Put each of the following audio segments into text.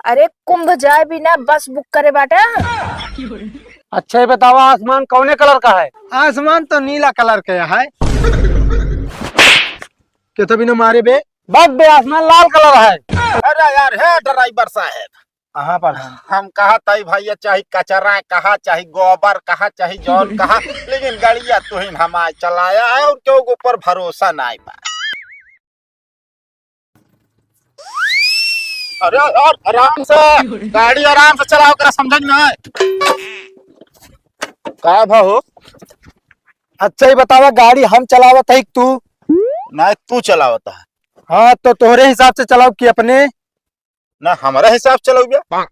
अरे कुंभ जाए बिना बस बुक करे बाटा। अच्छा ये बताओ आसमान कौने कलर का है? आसमान तो नीला कलर के है। के तो बिना मारे बे। बस बे आसमान लाल कलर है। अरे यार है ड्राइवर साहब, कहाँ पर हम कहा तई भैया चाहे कचरा कहा चाहे गोबर कहा चाहे जौन कहा, लेकिन गाड़िया तुहिन हमारे चलाया है और क्यों ऊपर भरोसा नहीं बा। अरे यार आराम से गाड़ी आराम से चलाओ, करा समझ ना का भाऊ। अच्छा ही बतावा गाड़ी हम चलावत है तू? ना तू चलावता है हाँ तो तोहरे हिसाब से चलाओ कि अपने? ना हमारा हिसाब चलो भैया।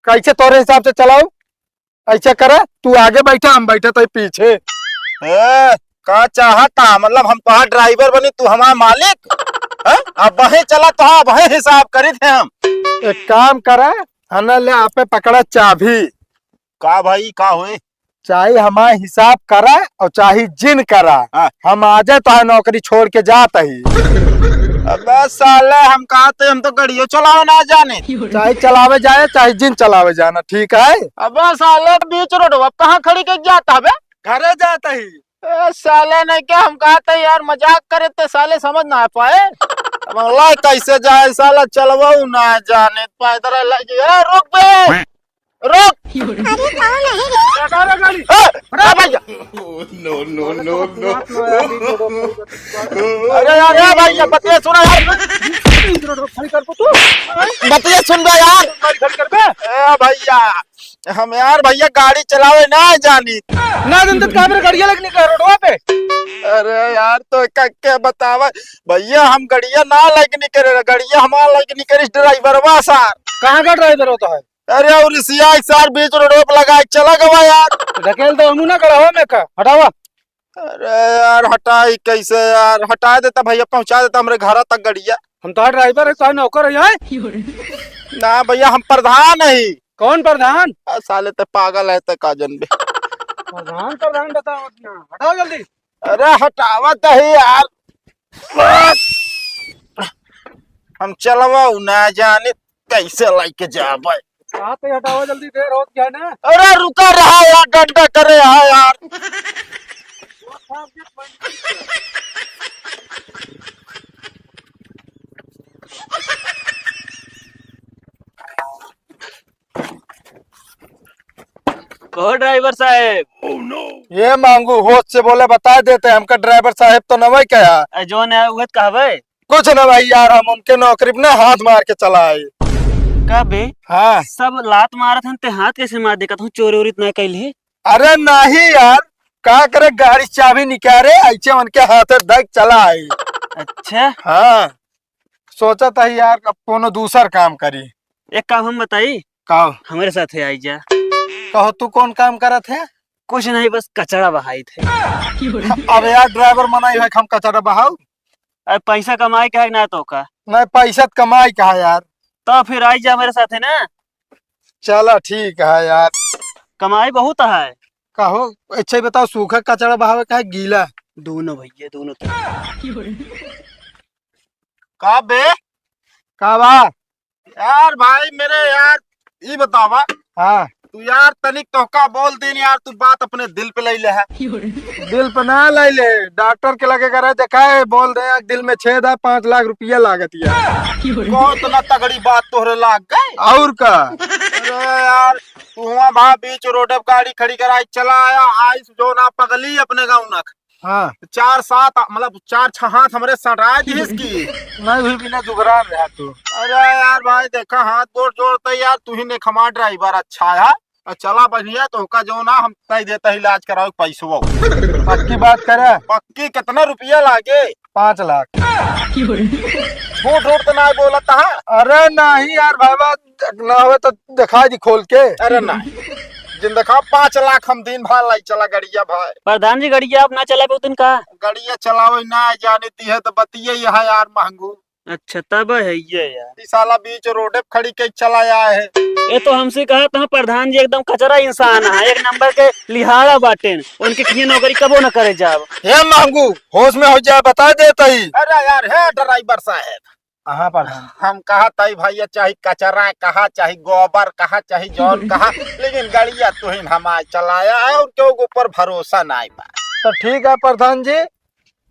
कैसे तोहरे हिसाब से चलाओ? ऐसे करे तू आगे बैठा हम बैठे तो पीछे। का चाहता मतलब हम तो ड्राइवर बनी तू हमारा मालिक है? अब वही चला तो हाँ वही हिसाब करी थे हम। एक काम करे हना ले आपे पकड़ा चाबी। का भाई का हुए? चाहे हमारे हिसाब करा और चाहे जिन करा हाँ। हम आ जाए तो नौकरी छोड़ के जाता ही। अबे साले हम कहते हम तो गाड़ियों चलाओ ना जाने। चाहे चलावे जाए चाहे जिन चलावे जाना ठीक है। अबे साले बीच रोड अब कहाँ खड़ी के जाता है? घरे जाता ही। साले ने क्या हम कहते यार मजाक करे तो साले समझ ना पाए। अल्लाह कैसे जाए साला चलवाऊ ना जाने पैदल लगे। रुक बे रुक। अरे कौन है गाड़ी भैया अरे यार भैया बतिया सुना यार, बतिया सुन बे यार। भैया हम यार भैया गाड़ी चलावे ना जानी ना दिन तक काबर गाड़ियां लगनी का रोडवा पे। अरे यार तो क्या बतावा भैया, हम गड़िया ना लगनी करे, गड़िया हमारा लगनी करे ड्राइवर वा सार। कहाँ का ड्राइवर होता है? अरे और सिया सार बीच रोड पे लगा चला गवा यार। ढकेल तो हमू ना करा हो मैं का हटावा। अरे यार हटाई कैसे यार, हटा देता भैया पहुंचा देता हमारे घर तक गड़िया। हम तो ड्राइवर है कौन नौकर है? ना भैया हम प्रधान है। कौन प्रधान? साले ते पागल है ते काजन बे। प्रधान प्रधान बताओ अपना, हटाओ जल्दी। अरे हटावत है यार, हम चलवा ना जाने कैसे लेके जावे। पे हटाओ जल्दी, देर हो गया ना। अरे रुका रहा यार, डंडा करे यार। कहो ड्राइवर साहब। ये मांगू होश से बोले बता देते हमका ड्राइवर साहब तो नवई क्या जो है उगत कहवे कुछ न भाई यार, हम उनके नौकरी में हाथ मार के चलाए। का बे हाँ सब लात मारत हन ते हाथ कैसे मार देखत हूँ, चोरी उरी इतना कैले। अरे नहीं यार, का करे गाड़ी चाबी निकाले ऐसे उनके हाथ दग चला आई। अच्छा हाँ सोचा था यार अब कोनो दूसर काम करी। एक काम हम बताई, कहो हमारे साथ है आई जा। कहो तू कौन काम करत है? कुछ नहीं बस कचरा बहाई थे। अब यार ड्राइवर मनाई है हम कचरा बहाऊ? अब पैसा कमाए का है ना तो का नहीं पैसा कमाई कहा यार। तो फिर आई जा मेरे साथ है ना। चलो ठीक है यार। कमाई बहुत है। कहो अच्छा ही बताओ सूखा कचरा बहावे का है गीला? दोनों भैया दोनों का बे का बा? यार भाई मेरे यार ये बतावा, हाँ तू यार तनिक तोहका बोल देनी यार, तू बात अपने दिल पे ले है। दिल पे ना ले ले, डॉक्टर के लगे करे दिखाए बोल दे दिल में छेद है 5 लाख रुपया लागत यार। कौन इतना तगड़ी बात तोहरे लाग गए? और का? अरे यार तू वहाँ बीच रोड पे गाड़ी खड़ी कराई चला आया आई जो ना पगली अपने गाँव नक। हाँ 4-7 मतलब 4-6 हाथ हमारे सटा दी इसकी। नहीं हुई बिना जुगरान रहा तू। अरे यार भाई देखा हाथ गोड़ जोड़ते यार, तू ही ने खमा ड्राइवर अच्छा है और चला बढ़िया तो का जो ना हम तय देता ही इलाज कराओ पैसों। पक्की बात करे? पक्की कितना रुपया लागे? 5 लाख। झूठ झूठ तो नहीं बोलता है। अरे नहीं यार बाबा, ना हो तो दिखा दी खोल के। अरे नहीं जिन देखा 5 लाख हम दिन भर लाई चला गड़िया भाई। प्रधान जी गड़िया आप ना चला पे उतन का गड़िया चलावे ना जानी है तो बतिये है यार महंगू। अच्छा तब है ये यार, इस साला बीच रोड पे खड़ी के चलाया है। ये तो हमसे कहा था प्रधान जी एकदम कचरा इंसान है, एक नंबर के लिहाड़ा बाटे, उनके किए नौकरी कबो न करे जाब। ये मांगू होश में हो जाए बता देता ही। अरे यार है ड्राइवर साहब, हाँ प्रधान। हम कहा तई भैया चाहे कचरा कहा चाहे गोबर कहा चाहे जौन कहा, लेकिन गाड़िया तुहिन हमारे चलाया है और क्यों ऊपर भरोसा नहीं बा। तो ठीक है प्रधान जी,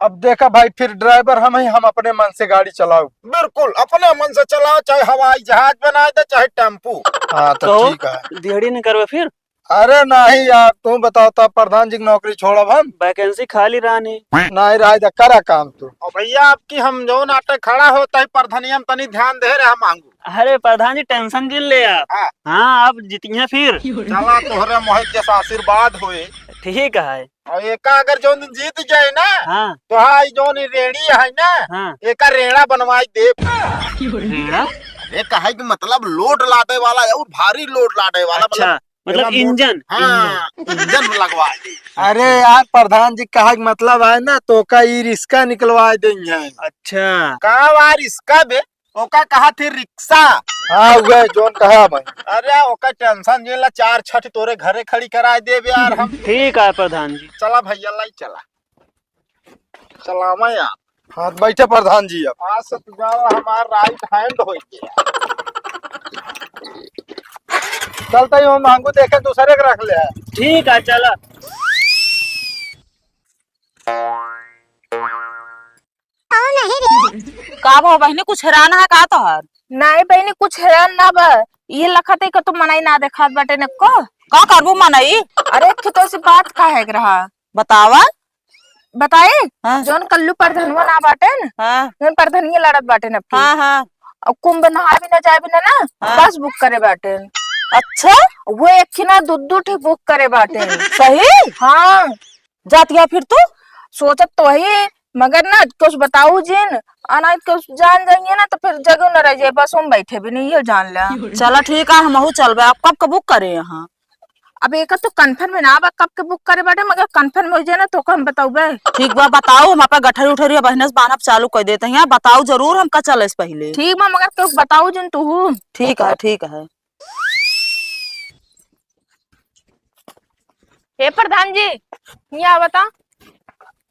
अब देखा भाई फिर ड्राइवर हम ही, हम अपने मन से गाड़ी चलाओ। बिल्कुल अपने मन से चलाओ, चाहे हवाई जहाज बनाए दे चाहे टेम्पू। हाँ तो ठीक है। दिहाड़ी नहीं करवा फिर? अरे नहीं यार, तू बताओ तो प्रधान जी की नौकरी छोड़ब हम? वैकेंसी खाली रहनी नहीं रहा जा, करा काम तू। और भैया आपकी हम जो नाटक खड़ा होता है प्रधानिया में तनी ध्यान दे रहे मांगू। अरे प्रधान जी टेंशन जिल ले आप। हाँ। हाँ आप जीतिए फिर। चला तोहरे मोहित जैसा आशीर्वाद होए। ठीक है। और एका अगर जो दिन जीत जाए ना, हाँ तो हाई जो रेड़ी है ना, हाँ एका रेड़ा बनवाई दे। रेड़ा? ये कहे कि मतलब लोड लादे वाला और भारी लोड लादे वाला। अच्छा मतलब इंजन। हाँ इंजन लगवा दे। अरे यार प्रधान जी कहा कि मतलब है ना, तो का ई रिक्शा निकलवा देंगे। अच्छा कहा बार इसका बे ओका कहा थी रिक्शा। हाँ वह जोन कहा मैं। अरे ओका टेंशन जेला 4 छठ तोरे घरे खड़ी करा दे यार हम। ठीक है प्रधान जी। चला भैया लाई चला चलावा यार। हाँ बैठे प्रधान जी अब। आज से तुझा हमारा राइट हैंड हो गया। चलता ही हम मांगू देखे दूसरे के रख ले है। ठीक है चला। का भाव बहनी कुछ हैरान है का तोहर? नहीं बहनी कुछ हैरान ना बा, ये लखत है कि तुम मनाई ना देखात बाटे न को। का करबू मनई? अरे तो से बात का है रहा बतावा। बताए। हाँ। जोन कल्लू प्रधानवा ना बाटे न, हाँ जोन प्रधानिया लड़त बाटे न। हाँ हाँ। और कुंभ नहा भी ना जाए भी ना हाँ। बस बुक करे बाटे। अच्छा वो एक खिना दूध ठे बुक करे बाटे। सही हाँ जातिया फिर तू? सोचत तो वही, मगर ना कुछ बताऊ जिन अनाज कुछ जान जाएंगे ना तो फिर जगह न रह जाए, बस हम बैठे भी नहीं ये जान लिया। चला ठीक है हमहू चलबे। आप कब का बुक करे यहाँ? अब एक तो कंफर्म में ना बा कब के बुक करे बाटे, मगर कंफर्म हो जाए ना तो हम बताऊ बे। ठीक बा बताओ, हम अपन गठरी उठरी बहने से बांधब चालू कर देते हैं। बताओ जरूर, हम का चले पहले। ठीक बा मगर कुछ बताऊ जिन तू। ठीक है ठीक है। हे प्रधान जी यहाँ बता।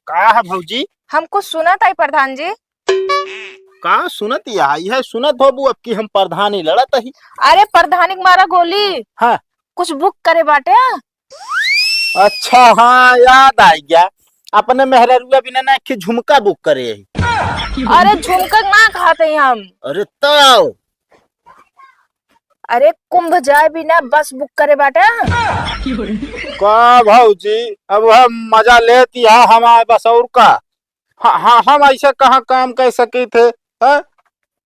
का है भौजी? हमको सुना था प्रधान जी। का सुनत आई है? सुनत बाबू अब की हम प्रधान ही लड़त ही। अरे प्रधानिक मारा गोली। हाँ कुछ बुक करे बाटे। अच्छा हाँ याद आ गया। अपने मेहरुआ बिना ना के झुमका बुक करे है। अरे झुमका ना खाते हम। अरे तो अरे कुंभ जाए बिना बस बुक करे बाटे। का भौजी अब हम मजा लेती है हमारे बस और का। हाँ हम ऐसे कहाँ काम कर सके थे है?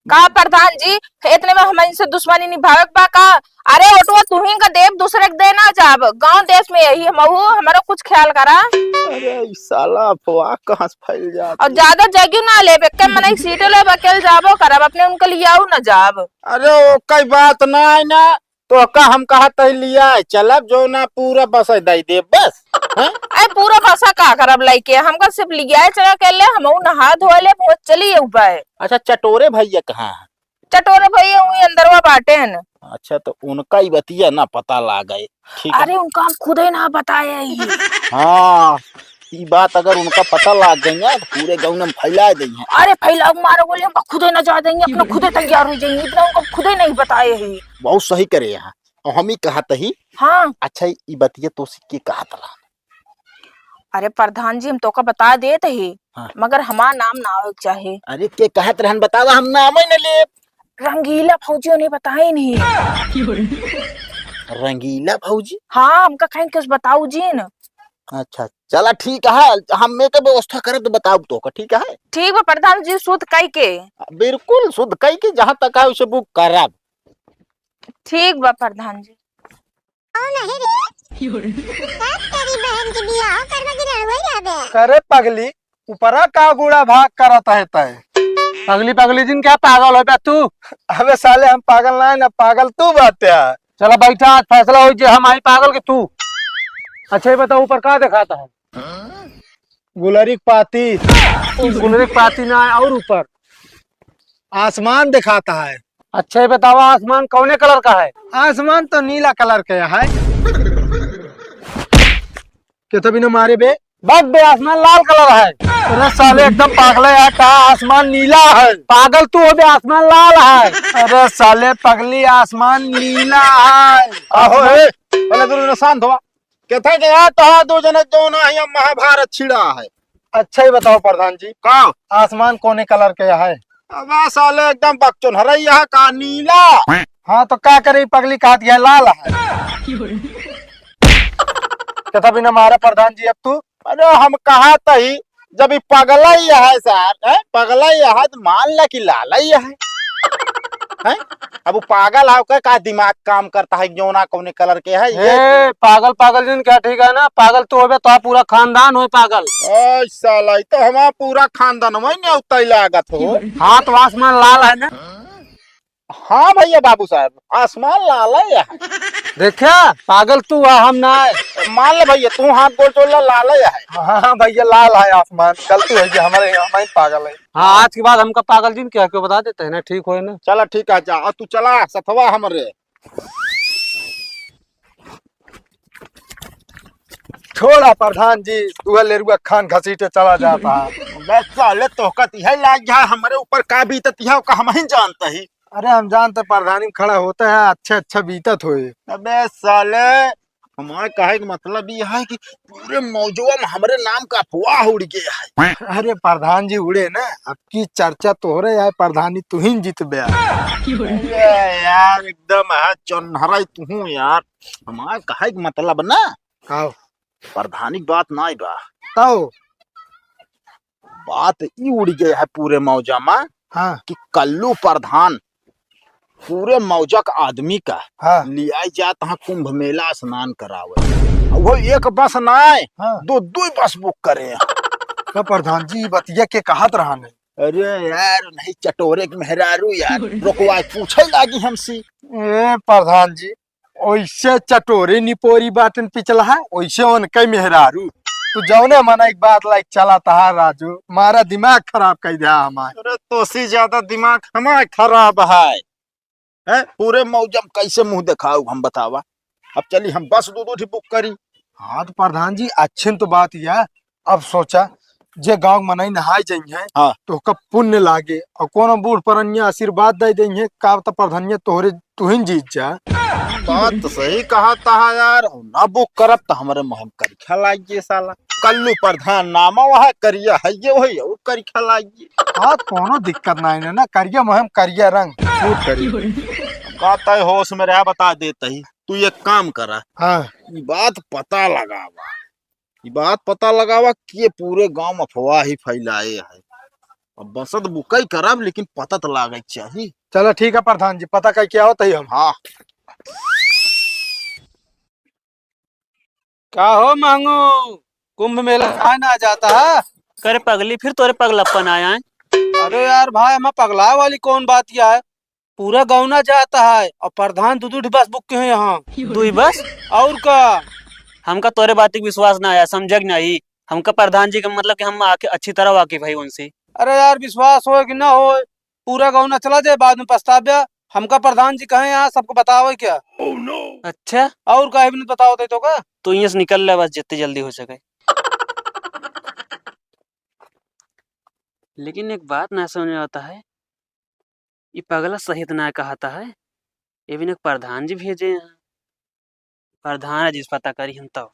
का प्रधान जी इतने में हमारे से दुश्मनी निभावक बा का? अरे ऑटो तू ही का देव दूसरे के देना जाब, गांव देश में यही हम हमारा कुछ ख्याल करा। अरे ई साला अफवाह कहाँ से फैल जाती। और ज्यादा जगह ना ले के मन सीटे ले बकेल जाबो करब, अपने उनके लिए आओ ना जाब। अरे वो कई बात ना है ना, तो का हम कहा तय लिया चलब जो ना पूरा बस दे दे बस। अरे पूरा बसा का करब लाइके हमका सिर्फ लिया चला के ले हम नहा धोए ले बहुत चली उपाय। अच्छा चटोरे भैया कहाँ है? चटोरे भैया हुई अंदरवा बाटे न। अच्छा तो उनका ही बतिया ना पता ला गए। ठीक है। अरे उनका हम खुद ही ना बताया ये। हाँ ये बात अगर उनका पता लग गई तो पूरे गाँव में फैला देंगे। अरे फैला मारो बोले हमका खुद ही ना जा देंगे, अपना खुद ही तैयार हो जाएंगे, इतना उनको खुद ही नहीं बताए है। बहुत सही करे यहाँ और हम ही कहा तही। हाँ अच्छा ये बतिया तो के कहा था? अरे प्रधान जी हम तो का बता देते ही। हाँ। मगर हमारा नाम ना हो चाहिए। अरे के कहत रहन बतावा, हम नाम ही न ले। रंगीला फौजियों ने बताया ही नहीं। रंगीला भौजी? हाँ हमका कहीं कुछ बताऊ जी न। अच्छा चला ठीक है, हम में के व्यवस्था करे तो बताओ तो का। ठीक है ठीक है प्रधान जी शुद्ध कई के। बिल्कुल शुद्ध कई के जहाँ तक है उसे बुक करब। ठीक बा प्रधान जी। करे पगली ऊपरा का गुड़ा भाग करत है तय। पगली पगली दिन क्या पागल हो बे तू? अबे साले हम पागल ना है ना, पागल तू बात है। चला बैठा, आज फैसला हो जाए हम आई पागल के तू। अच्छा ये बताओ ऊपर क्या दिखाता है? गुलरी पाती गुलरी पाती ना है और ऊपर आसमान दिखाता है। अच्छा ये बताओ आसमान कौने कलर का है? आसमान तो नीला कलर का है। के तो बिना मारे बे बस बे आसमान लाल कलर है। अरे साले एकदम पागल है, कहा आसमान नीला है। पागल तू हो बे, आसमान लाल है। अरे साले पगली, आसमान नीला है। आहो हे पहले तू शांत हुआ। कहते कि यार तो दो जने दोनों यहाँ महाभारत छिड़ा है। अच्छा ही बताओ प्रधान जी, का आसमान कोने कलर का है? अब साले एकदम बकचोन हरे यहाँ का नीला। हाँ तो क्या करे, पगली कहा दिया लाल है। कथा बिना मारा प्रधान जी अब तू। अरे हम कहा तही जब ये पगला ही है सर, पगला ही है तो मान ला कि लाला ही है? अब वो पागल है का दिमाग काम करता है, जोना कौने कलर के है ये। ए, पागल पागल दिन क्या ठीक है ना, पागल तो होबे तो पूरा खानदान हो पागल। ओए साला तो हमारा पूरा खानदान में नहीं उतना लागत हो। हाँ तो आसमान लाल है ना। हाँ भैया बाबू साहब आसमान लाल है। देखा पागल तू है, हम ना है। मान ले भैया तू हाथ बोल तो लाल है। हाँ भैया लाल है आसमान, गलती है हमारे हमारे पागल है। हाँ आज के बाद हमका पागल दिन क्या क्यों बता देते है ना, ठीक हो ना। चला ठीक है जा, तू चला सथवा हमरे। छोड़ा प्रधान जी, तू लेरुआ खान घसीटे चला जाता है। बस साले तोहका तिहा लाग जा, हमारे ऊपर का बीतत तिहा का हम ही जानता ही। अरे हम जानते प्रधानी खड़ा होता है, अच्छा अच्छा बीतत होए। अबे साले हमारे कहे का मतलब ये है कि पूरे मौजूदा में हमारे नाम का अफवाह उड़ गया है। अरे प्रधान जी उड़े ना, अब की चर्चा तो हो रही है, प्रधानी तू ही जीत गया। यार एकदम है चौनहरा तू यार। हमारे कहे का मतलब ना आओ प्रधानी बात ना ही बा, तो बात ई उड़ गया है पूरे मौजा में हाँ कि कल्लू प्रधान पूरे मौजा का आदमी का हाँ लिया जाता है कुंभ मेला स्नान करावे। वो एक बस ना आए, हाँ। दो बस बुक करे हैं। तो प्रधान जी बतिया के कहत रहा ने। अरे यार नहीं चटोरे के मेहरारू यार रोकवा पूछे लागी हमसे। ए प्रधान जी वैसे चटोरे निपोरी बाटन पिछला है, वैसे उनके मेहरारू। तू जौने मना एक बात लाइक चला था राजू, मारा दिमाग खराब कर दिया हमारे। अरे तो से ज्यादा दिमाग हमारा खराब है? पूरे मौजम कैसे मुंह दिखाऊ हम बतावा। अब चली हम बस दो बुक करी। हाँ तो प्रधान जी अच्छी तो बात यह, अब सोचा जे गांव मनाई नहाई जाइए हाँ। तो का पुण्य लागे और कोनो बूढ़ परनिया आशीर्वाद दे देंगे का तो प्रधानिया तोहरे तू ही जीत जा। बात तो सही कहा था यार, ना बुक करब तो हमारे मुहम कर खिलाइए साला। कल्लू प्रधान नामा वह करिया है ये वही और कर खिलाइए। हाँ कोनो दिक्कत नहीं ना, करिया मुहिम करिया रंग सूट करी। कहता है होश में रह बता देता ही तू एक काम करा। हाँ ये बात पता लगावा, ये बात पता लगावा कि ये पूरे गांव में अफवाह ही फैलाए है। अब बसत बुकई करब लेकिन पता तो लागे चाहिए। चलो ठीक है प्रधान जी, पता कर क्या होता ही हम। हाँ क्या हो मांगू, कुंभ मेला खाए ना जाता है? करे पगली फिर तोरे पगलप्पन आया है। अरे यार भाई हमें पगला वाली कौन बात किया है, पूरा गाँव ना जाता है और प्रधान दूध बस बुक के हैं यहाँ। दुई बस और का हमका तोरे बात की विश्वास ना आया, समझ नहीं। हमका प्रधान जी का मतलब कि हम आके अच्छी तरह वाकिफ है उनसे। अरे यार विश्वास हो कि ना हो, पूरा गाँव ना चला जाए बाद में पछताव्या। हमका प्रधान जी कहे यहाँ सबको बताओ क्या। अच्छा और कहे भी नहीं बताओ तो का तो यहाँ से निकल ले बस जितनी जल्दी हो सके। लेकिन एक बात ना समझ में आता है, ये पगला सहित ना कहता है, ये भी प्रधान जी भेजे यहाँ। प्रधान जिस पता करी हम तब।